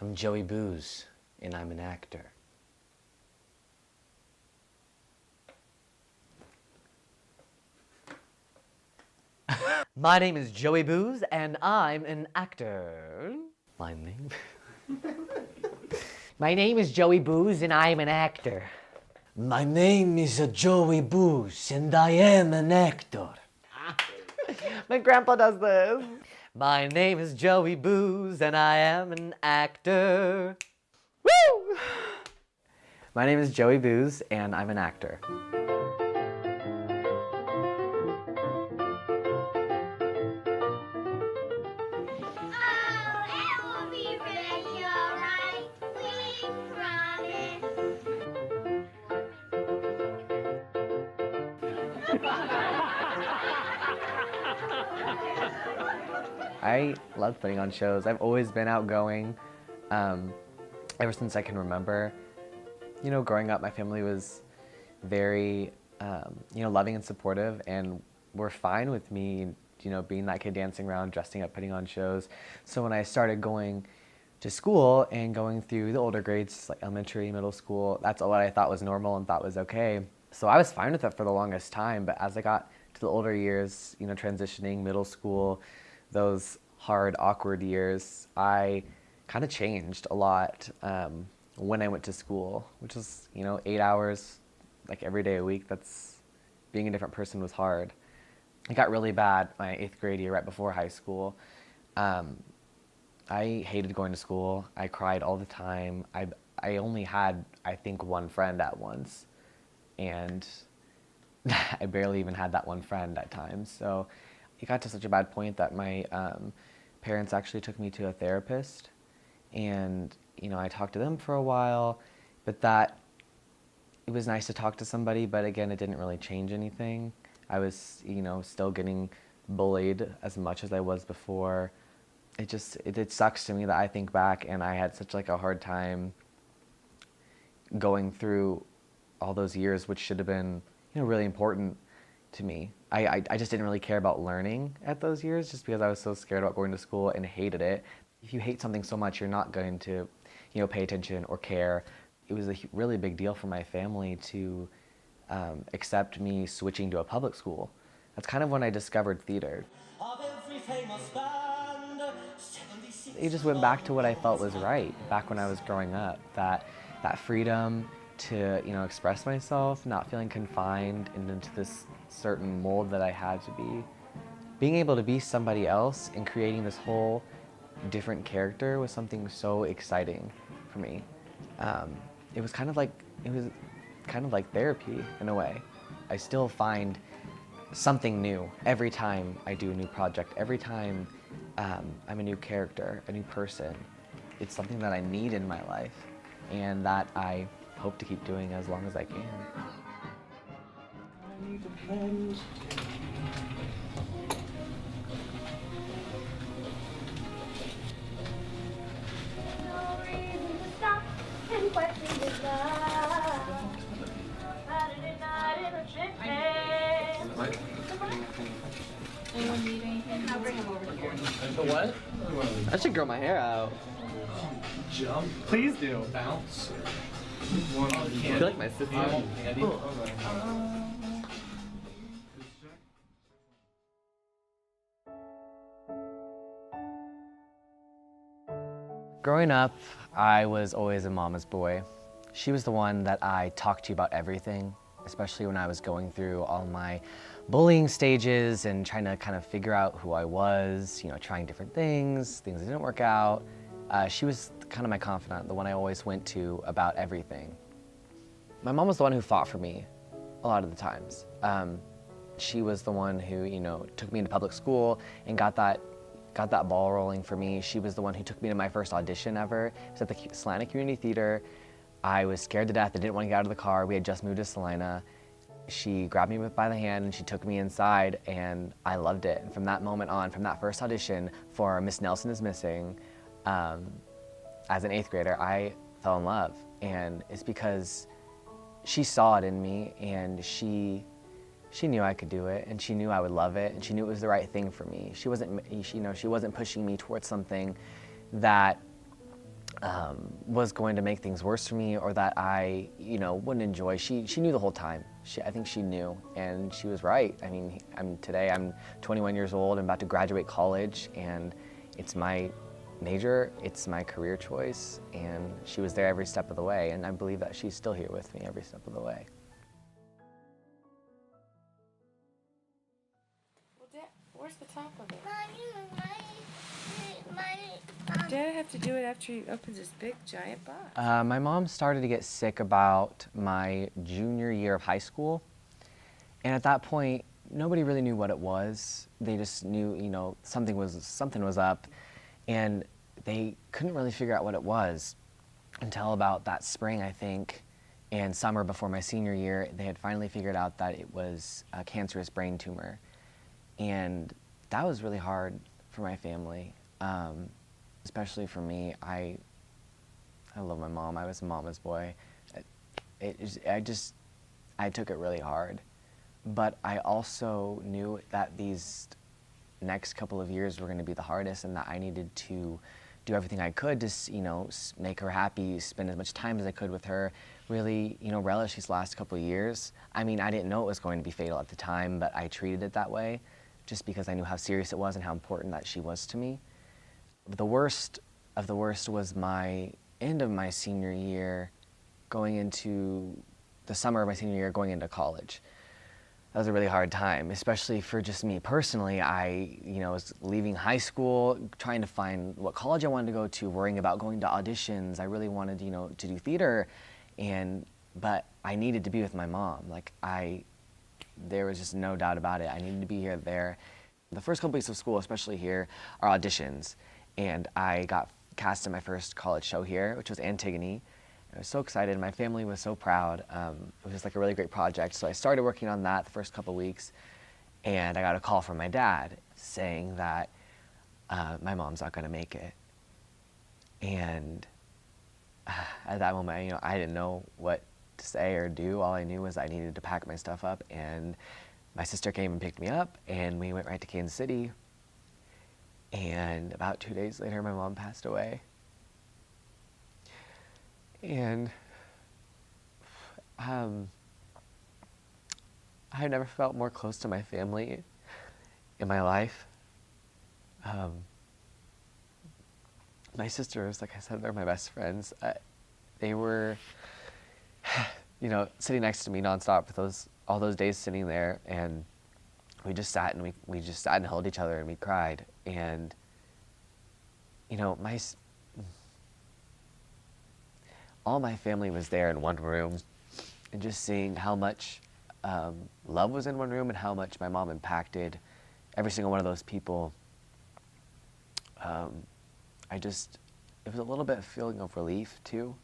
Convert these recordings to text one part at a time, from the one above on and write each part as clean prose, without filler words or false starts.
I'm Joey Booze, and I'm an actor. My name is Joey Booze, and I'm an actor. My name? My name is Joey Booze, and I'm an actor. My name is Joey Booze, and I am an actor. My grandpa does this. My name is Joey Booze, and I am an actor. Woo! My name is Joey Booze, and I'm an actor. I love putting on shows. I've always been outgoing, ever since I can remember. You know, growing up, my family was very, loving and supportive, and were fine with me, being that kid dancing around, dressing up, putting on shows. So when I started going to school and going through the older grades, like elementary, middle school, that's what I thought was normal and thought was okay. So I was fine with it for the longest time, but as I got to the older years, transitioning middle school, those hard, awkward years, I kind of changed a lot when I went to school, which was, 8 hours, like every day a week. Being a different person was hard. It got really bad my 8th grade year, right before high school. I hated going to school. I cried all the time. I only had, I think, one friend at once, and I barely even had that one friend at times. So it got to such a bad point that my parents actually took me to a therapist, and I talked to them for a while, but it was nice to talk to somebody, but again, it didn't really change anything. I was, still getting bullied as much as I was before. It sucks to me that I think back and I had such like a hard time going through all those years, which should have been, really important to me. I just didn't really care about learning at those years, just because I was so scared about going to school and hated it. If you hate something so much, you're not going to, pay attention or care. It was a really big deal for my family to accept me switching to a public school. That's kind of when I discovered theater. It just went back to what I felt was right back when I was growing up. That freedom to express myself, not feeling confined into this certain mold that I had to be. Being able to be somebody else and creating this whole different character was something so exciting for me. It was kind of like therapy in a way. I still find something new every time I do a new project, every time I'm a new character, a new person. It's something that I need in my life and that I hope to keep doing as long as I can. I need a friend. No reason to stop and question this love. Saturday night in a chicken. Anyone need anything? I'll bring him over here. The what? I should grow my hair out. Jump. Please do. Bounce. I feel like my sister. Growing up, I was always a mama's boy. She was the one that I talked to about everything, especially when I was going through all my bullying stages and trying to kind of figure out who I was, trying different things that didn't work out. She was kind of my confidant, the one I always went to about everything. My mom was the one who fought for me a lot of the times. She was the one who, took me into public school and got that ball rolling for me. She was the one who took me to my first audition ever. It was at the Salina Community Theater. I was scared to death. I didn't want to get out of the car. We had just moved to Salina. She grabbed me by the hand and she took me inside, and I loved it. And from that moment on, from that first audition for Miss Nelson is Missing, as an 8th grader, I fell in love. And it's because she saw it in me, and she knew I could do it, and she knew I would love it, and she knew it was the right thing for me. She wasn't pushing me towards something that was going to make things worse for me or that I, wouldn't enjoy. She knew the whole time. I think she knew, and she was right. I mean, today I'm 21 years old. I'm about to graduate college, and it's my major, it's my career choice, and she was there every step of the way, and I believe that she's still here with me every step of the way. Well, Dad, where's the top of it? Dad Have to do it after he opens this big giant box. My mom started to get sick about my junior year of high school, and at that point, nobody really knew what it was. They just knew, something was up, and they couldn't really figure out what it was until about that spring, I think, and summer before my senior year. They had finally figured out that it was a cancerous brain tumor, and that was really hard for my family. Especially for me. I love my mom. I was a mama's boy. I took it really hard. But I also knew that these next couple of years were going to be the hardest, and that I needed to do everything I could to, make her happy, spend as much time as I could with her, really, relish these last couple of years. I mean, I didn't know it was going to be fatal at the time, but I treated it that way just because I knew how serious it was and how important that she was to me. The worst of the worst was my end of my senior year, going into the summer of my senior year, going into college. That was a really hard time, especially for just me personally. I, was leaving high school, trying to find what college I wanted to go to, worrying about going to auditions. I really wanted, to do theater, but I needed to be with my mom. There was just no doubt about it. I needed to be there. The first couple weeks of school, especially here, are auditions. And I got cast in my first college show here, which was Antigone. I was so excited. My family was so proud. It was just like a really great project. So I started working on that the first couple weeks, and I got a call from my dad saying that my mom's not going to make it. And at that moment, I didn't know what to say or do. All I knew was I needed to pack my stuff up, and my sister came and picked me up, and we went right to Kansas City. And about 2 days later, my mom passed away. And I never felt more close to my family in my life. My sisters, like I said, they're my best friends. They were, sitting next to me nonstop for all those days sitting there, and we just sat and we just sat and held each other and we cried. And all my family was there in one room, and just seeing how much love was in one room and how much my mom impacted every single one of those people. It was a little bit of feeling of relief too.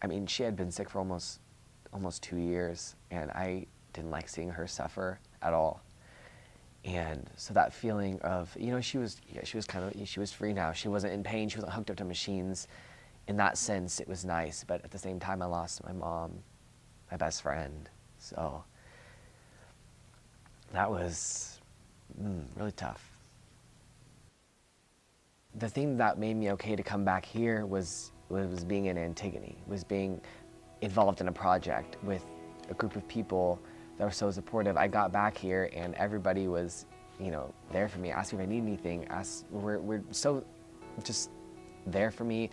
I mean, she had been sick for almost 2 years, and I didn't like seeing her suffer at all. And so that feeling of, she was free now. She wasn't in pain. She wasn't hooked up to machines. In that sense, it was nice. But at the same time, I lost my mom, my best friend. So that was really tough. The thing that made me okay to come back here was being in Antigone, was being involved in a project with a group of people that were so supportive. I got back here and everybody was, there for me, asking if I need anything. We're so just there for me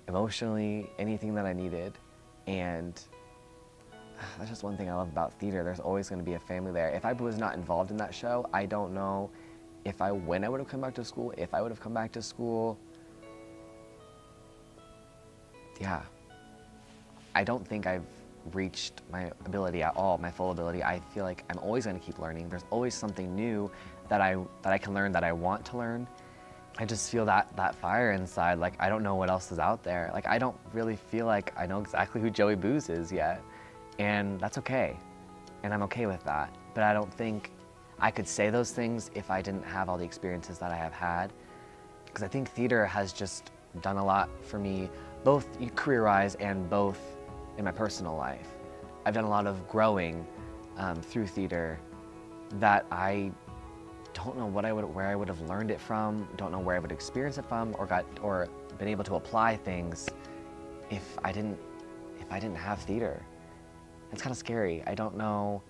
emotionally, anything that I needed. And that's just one thing I love about theater. There's always going to be a family there. If I was not involved in that show, I don't know when I would have come back to school, if I would have come back to school. Yeah. I don't think I've reached my ability at all, my full ability. I feel like I'm always going to keep learning. There's always something new that I can learn, that I want to learn. I just feel that fire inside. Like, I don't know what else is out there. Like, I don't really feel like I know exactly who Joey Booz is yet. And that's okay. And I'm okay with that. But I don't think I could say those things if I didn't have all the experiences that I have had. Because I think theater has just done a lot for me, both career-wise and both in my personal life. I've done a lot of growing through theater that I don't know where I would have learned it from, don't know where I would experience it from, or been able to apply things if I didn't have theater. It's kind of scary. I don't know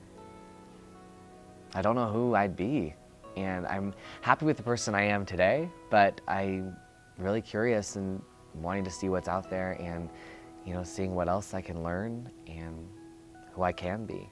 who I'd be. And I'm happy with the person I am today, but I'm really curious and wanting to see what's out there and, you know, seeing what else I can learn and who I can be.